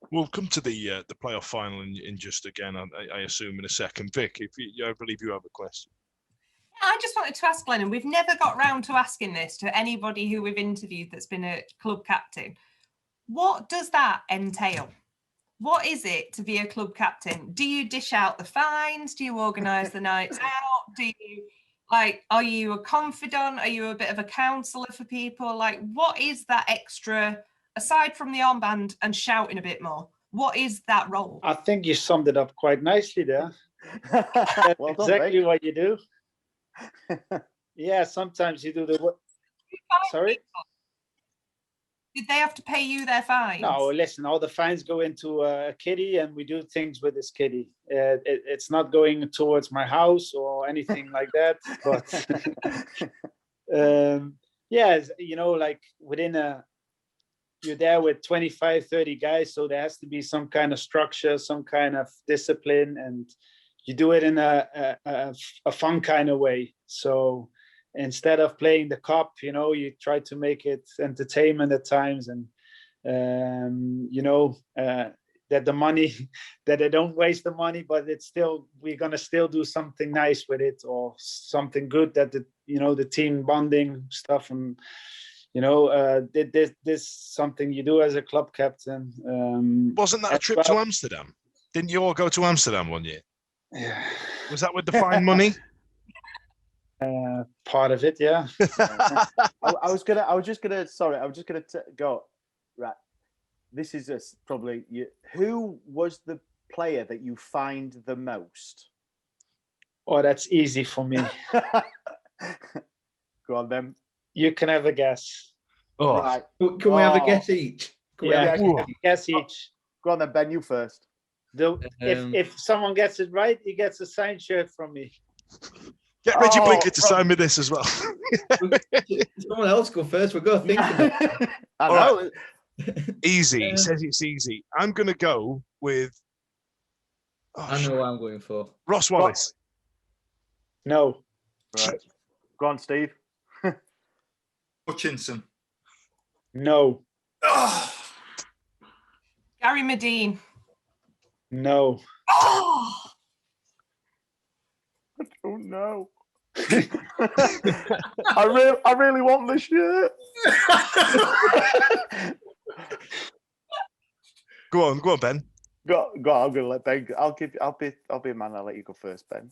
We'll come to the playoff final in just again, I assume, in a second. Vic, I believe you have a question. I just wanted to ask Glenn, and we've never got round to asking this to anybody who we've interviewed that's been a club captain. What does that entail? What is it to be a club captain? Do you dish out the fines? Do you organise the nights out? Do you, like, are you a confidant? Are you a bit of a counsellor for people? Like, what is that extra, aside from the armband and shouting a bit more? What is that role? I think you summed it up quite nicely there. Well done, exactly mate. what you do. Yeah, sometimes you do the. Sorry? Did they have to pay you their fines? No, listen, all the fines go into a kitty, and we do things with this kitty. It's not going towards my house or anything like that. But yeah, you know, like you're there with 25, 30 guys, so there has to be some kind of structure, some kind of discipline, and you do it in a fun kind of way. So instead of playing the cop, you know, you try to make it entertainment at times. And, you know, that the money that they don't waste the money, but it's still, we're gonna still do something nice with it, or something good that the team bonding stuff, and this something you do as a club captain. Wasn't that a trip to Amsterdam? Didn't you all go to Amsterdam one year? Yeah. Was that with the fine money? Part of it, yeah. I was just gonna go right. This is probably you. Who was the player that you find the most? Oh, that's easy for me. Go on then. You can have a guess. Oh, Right. Can we have a guess each? Can we have a guess? Guess each. Go on then, Ben. You first. If someone gets it right, he gets a signed shirt from me. get Reggie Blinker to sign me this as well. Someone else go first. We're going to think about it. I All know. Easy. He says it's easy. I'm going to go with. I know what I'm going for. Ross Wallace. No. Right. Go on, Steve. Hutchinson. No. Oh, Gary Medine. No. Oh, Oh no. I really want this shirt. Go on, Ben. Go on, I'm gonna let Ben. I'll be a man. I'll let you go first, Ben.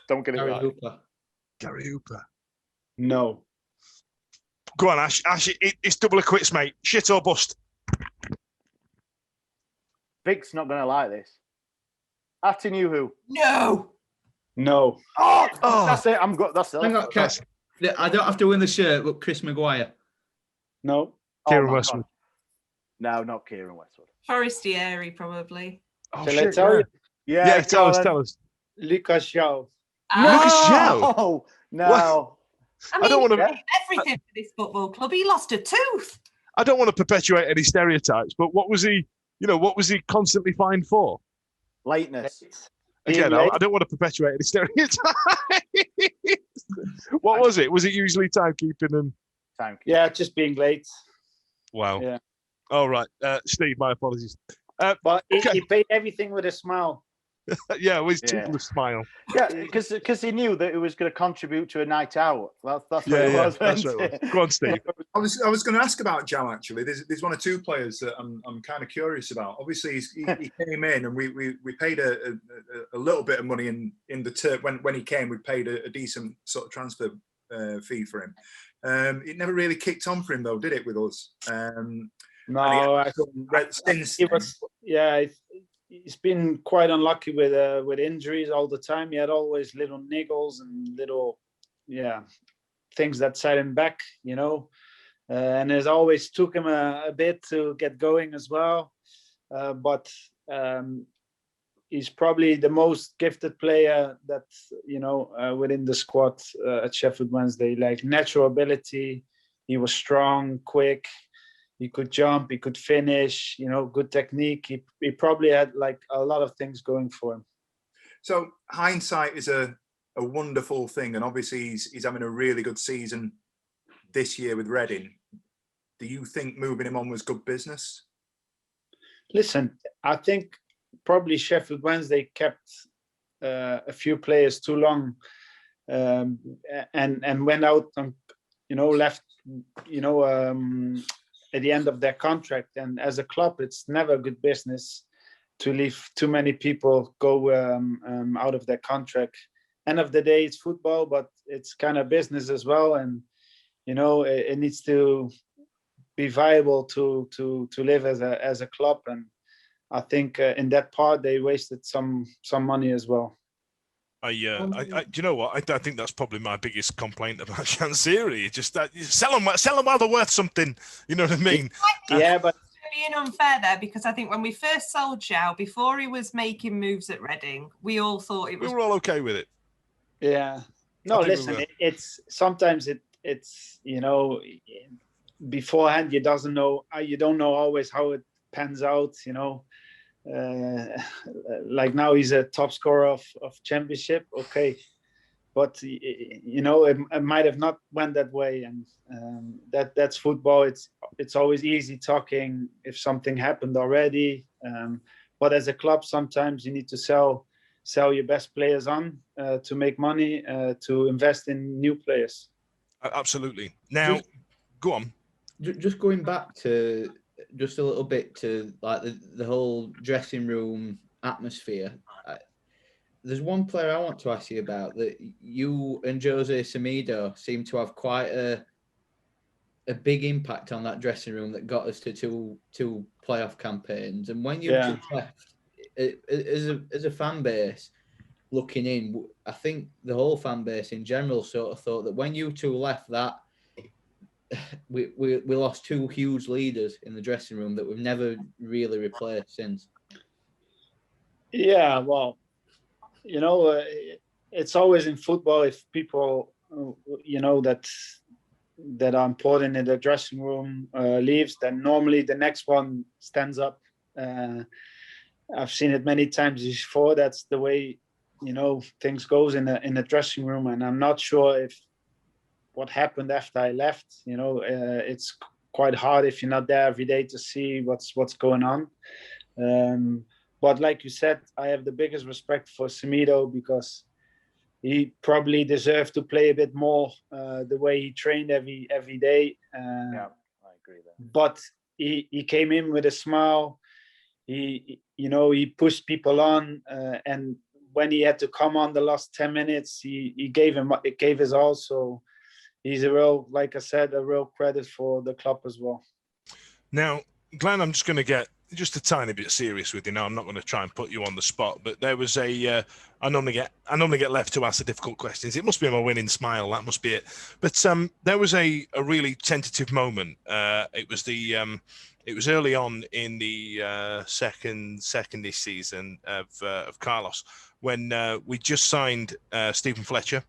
Don't get it Gary right. Hooper. Gary Hooper. No. Go on, Ash. Ash, it's double a quits, mate. Shit or bust. Vic's not gonna like this. After you who? no. No. Oh, Oh. that's it. That's it. Hang on, That's- I don't have to win the shirt, but Chris Maguire. No. Kieran my Westwood. God. No, not Kieran Westwood. Forestieri, probably. Oh, Shall shit, I tell you? Yeah, tell us. Lucas Shaw. Lucas No, no. I mean, don't wanna- he did everything for this football club. He lost a tooth. I don't want to perpetuate any stereotypes, but what was he? What was he constantly fined for? Lateness. Again, Being late. I don't want to perpetuate any stereotypes. What was it? Was it usually timekeeping and? Time. Yeah, just being late. Wow. Yeah. All right, Steve. My apologies. But Okay. he paid everything with a smile. Yeah, with his Yeah. toothless smile. Yeah, because he knew that it was going to contribute to a night out. That's what Yeah, it was. that's wasn't right. it? Go on, Steve. I was going to ask about Joe actually. There's one or two players that I'm kind of curious about. Obviously, he came in and we paid a little bit of money in the term when he came. We paid a decent sort of transfer fee for him. It never really kicked on for him though, did it? With us? No, Since he was. Yeah, he's been quite unlucky with injuries all the time. He had always little niggles and little, things that set him back. And it always took him a bit to get going as well. But he's probably the most gifted player that within the squad at Sheffield Wednesday. Like natural ability, he was strong, quick. He could jump, he could finish, good technique. He probably had like a lot of things going for him. So hindsight is a wonderful thing, and obviously he's having a really good season this year with Reading. Do you think moving him on was good business? Listen, I think probably Sheffield Wednesday kept a few players too long, and went out and left at the end of their contract. And as a club, it's never good business to leave too many people go out of their contract. End of the day, it's football, but it's kind of business as well. And it needs to be viable to live as a club. And I think in that part they wasted some money as well. Do you know what? I think that's probably my biggest complaint about Chansiri. Just that sell them while they're worth something. You know what I mean? Yeah, but Being unfair there, because I think when we first sold Xiao, before he was making moves at Reading, we all thought it We was. were all okay with it. yeah, no. I think we Listen, were. it's sometimes it's beforehand you don't know always how it pans out. Like now he's a top scorer of championship, okay, but it might have not went that way, and that's football. It's always easy talking if something happened already, but as a club, sometimes you need to sell your best players on to make money, to invest in new players. Absolutely. Now, go on. Just going back to just a little bit to like the whole dressing room atmosphere. There's one player I want to ask you about that you and Jose Semedo seem to have quite a big impact on that dressing room that got us to two playoff campaigns. And when you two left, as a fan base looking in, I think the whole fan base in general sort of thought that when you two left, that we lost two huge leaders in the dressing room that we've never really replaced since. Yeah, well, it's always in football, if people that are important in the dressing room leaves, then normally the next one stands up. I've seen it many times before. That's the way things goes in the dressing room, and I'm not sure if what happened after I left. It's quite hard if you're not there every day to see what's going on. But like you said, I have the biggest respect for Semedo because he probably deserved to play a bit more the way he trained every day. Yeah, I agree there. But he came in with a smile. He pushed people on, and when he had to come on the last 10 minutes, he gave his all. So he's like I said, a real credit for the club as well. Now, Glenn, I'm just going to get just a tiny bit serious with you now. I'm not going to try and put you on the spot, but there was I normally get left to ask the difficult questions. It must be my winning smile. That must be it. But there was a really tentative moment. It was early on in the second-ish season of Carlos when we just signed Stephen Fletcher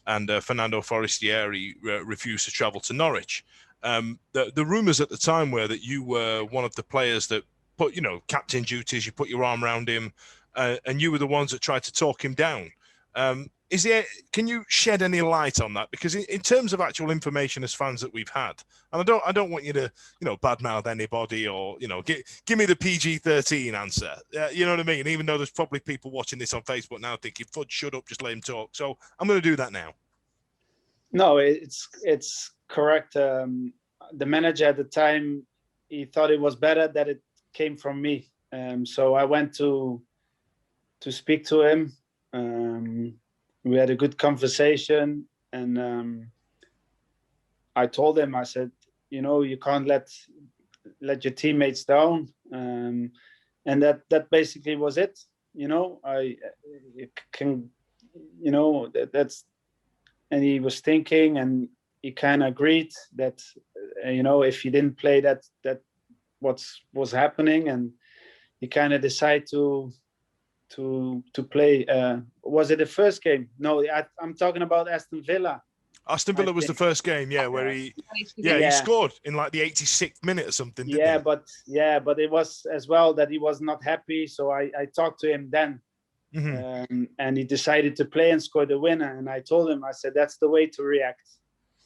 and Fernando Forestieri refused to travel to Norwich. The rumours at the time were that you were one of the players that put, captain duties, you put your arm around him, and you were the ones that tried to talk him down. Can you shed any light on that? Because in terms of actual information as fans that we've had, and I don't want you to, badmouth anybody or, give me the PG-13 answer. You know what I mean? Even though there's probably people watching this on Facebook now thinking, Fudge, shut up, just let him talk. So I'm going to do that now. No, it's correct. The manager at the time, he thought it was better that it came from me. So I went to speak to him. We had a good conversation, and I told him, I said, you can't let your teammates down. And that basically was it. And he was thinking, and he kind of agreed that, if he didn't play, that was happening, and he kind of decided to play. Was it the first game? No, I'm talking about Aston Villa. Aston Villa was the first game, where he scored in like the 86th minute or something. But it was as well that he was not happy. So I talked to him then. Mm-hmm. And he decided to play and score the winner. And I told him, I said, that's the way to react.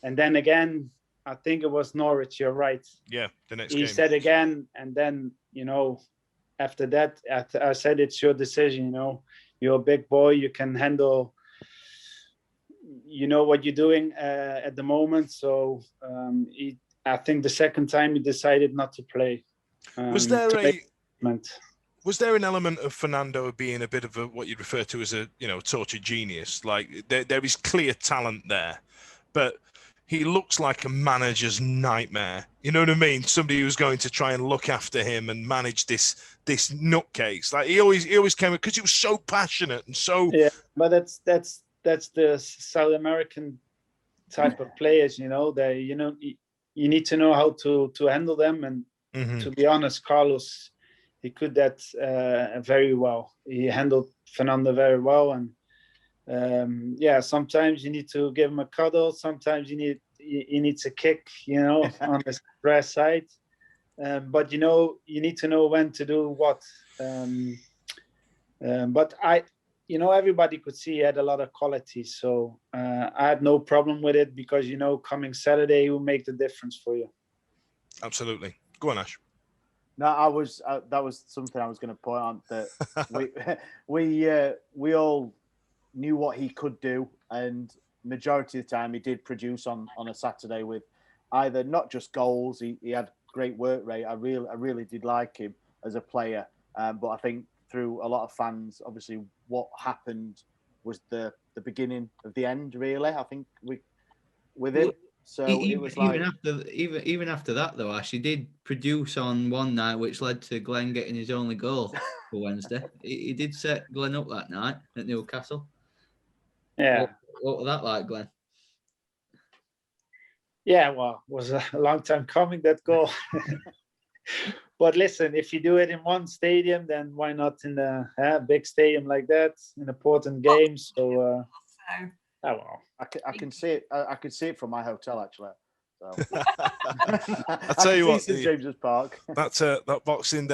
And then again, I think it was Norwich. You're right. Yeah, the next game. He said again, and then, after that, I said, it's your decision. You're a big boy. You can handle, what you're doing at the moment. So I think the second time he decided not to play. Was there an element of Fernando being a bit of what you'd refer to as a, tortured genius? Like there is clear talent there, but he looks like a manager's nightmare. You know what I mean? Somebody who's going to try and look after him and manage this nutcase. Like he always came because he was so passionate and so. Yeah, but that's the South American type of players. They you need to know how to handle them, and to be honest, Carlos, he could that very well. He handled Fernando very well, and sometimes you need to give him a cuddle. Sometimes he needs a kick, on the grass side. But you need to know when to do what. But everybody could see he had a lot of quality. So I had no problem with it because, coming Saturday, he will make the difference for you. Absolutely. Go on, Ash. No, that was something I was going to point on, that we all knew what he could do, and majority of the time he did produce on a Saturday with either not just goals. He had great work rate. I really did like him as a player, but I think through a lot of fans, obviously what happened was the beginning of the end. Really, I think with him. So it was like even after that though, Ash, he did produce on one night, which led to Glenn getting his only goal for Wednesday. He did set Glenn up that night at Newcastle. Yeah. What was that like, Glenn? Yeah, well, it was a long time coming, that goal. But listen, if you do it in one stadium, then why not in a big stadium like that, in important games? So, well. I can see it. I can see it from my hotel, actually. So. I tell you what, St James's Park. that Boxing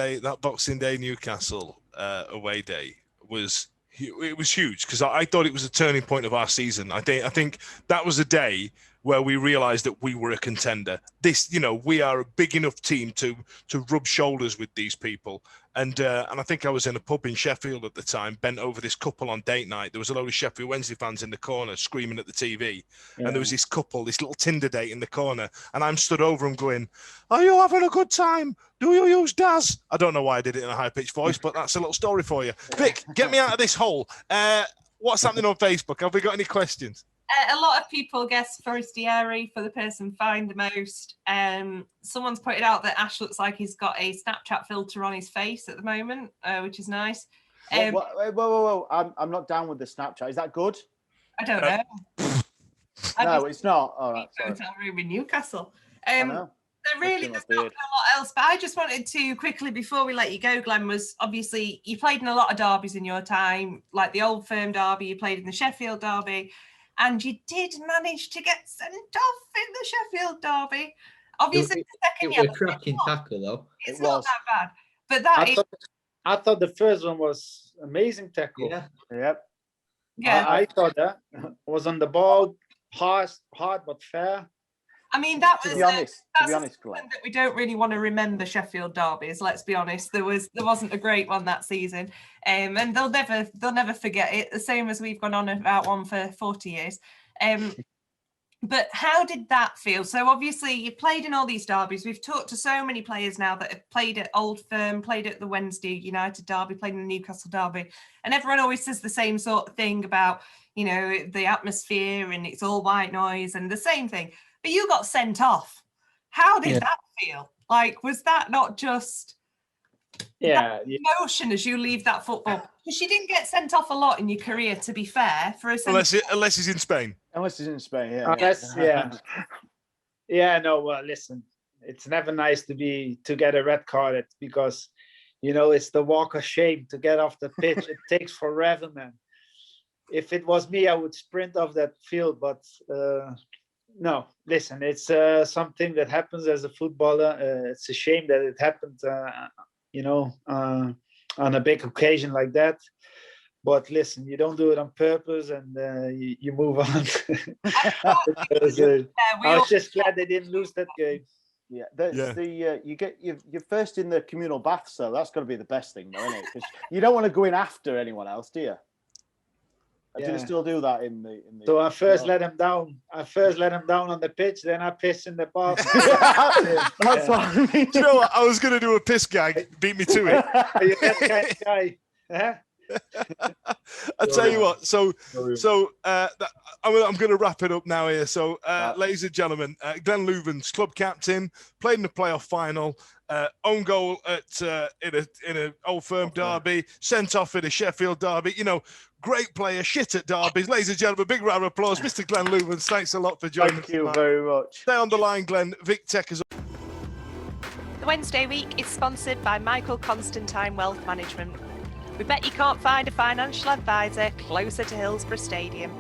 Day Newcastle away day was huge, because I thought it was a turning point of our season. I think that was a day where we realised that we were a contender. We are a big enough team to rub shoulders with these people. And I think I was in a pub in Sheffield at the time, bent over this couple on date night. There was a load of Sheffield Wednesday fans in the corner screaming at the TV. Yeah. And there was this couple, this little Tinder date in the corner. And I'm stood over them going, "Are you having a good time? Do you use Daz?" I don't know why I did it in a high-pitched voice, but that's a little story for you. Vic, get me out of this hole. What's happening on Facebook? Have we got any questions? A lot of people guess Forestieri for the person fined the most. Someone's pointed out that Ash looks like he's got a Snapchat filter on his face at the moment, which is nice. Whoa. I'm not down with the Snapchat. Is that good? I don't know. No, it's not. All right. Hotel room in Newcastle. I know. There's not been a lot else, but I just wanted to quickly, before we let you go, Glenn, was obviously you played in a lot of derbies in your time, like the Old Firm derby, you played in the Sheffield derby. And you did manage to get sent off in the Sheffield derby. Obviously, the second year. It was a cracking tackle, though. It's not that bad. But I thought the first one was amazing tackle. Yeah. Yep. Yeah. I thought that was on the ball, hard but fair. I mean, that was to be honest, Glenn, that we don't really want to remember Sheffield derbies. Let's be honest, there wasn't a great one that season, and they'll never forget it. The same as we've gone on about one for 40 years. But how did that feel? So obviously you played in all these derbies. We've talked to so many players now that have played at Old Firm, played at the Wednesday United derby, played in the Newcastle derby, and everyone always says the same sort of thing about the atmosphere and it's all white noise and the same thing. But you got sent off. How did that feel? Like, was that not just emotion as you leave that football? Because you didn't get sent off a lot in your career, to be fair. Unless he's in Spain. Unless he's in Spain, No, well, listen, it's never nice to get a red card because, it's the walk of shame to get off the pitch. It takes forever, man. If it was me, I would sprint off that field, but... No, listen, it's something that happens as a footballer. It's a shame that it happened, on a big occasion like that. But listen, you don't do it on purpose, and you move on. Because, I was just glad they didn't lose that game. Yeah, you get you're first in the communal bath, so that's got to be the best thing, though, isn't it? Because you don't want to go in after anyone else, do you? Do you still do that in the? So I first let him down. on the pitch, then I pissed in the bath. That's what I mean. Do you know what? I was going to do a piss gag. Beat me to it. You're that kind of guy. I tell you what. So I'm going to wrap it up now here. So, ladies and gentlemen, Glenn Loovens, club captain, played in the playoff final. Own goal in a Old Firm derby, sent off in a Sheffield derby. Great player, shit at derbies. Ladies and gentlemen, big round of applause. Mr. Glenn Loovens, thanks a lot for joining us. Thank you very much. Stay on the line, Glenn. Vic Tech is. The Wednesday week is sponsored by Michael Constantine Wealth Management. We bet you can't find a financial advisor closer to Hillsborough Stadium.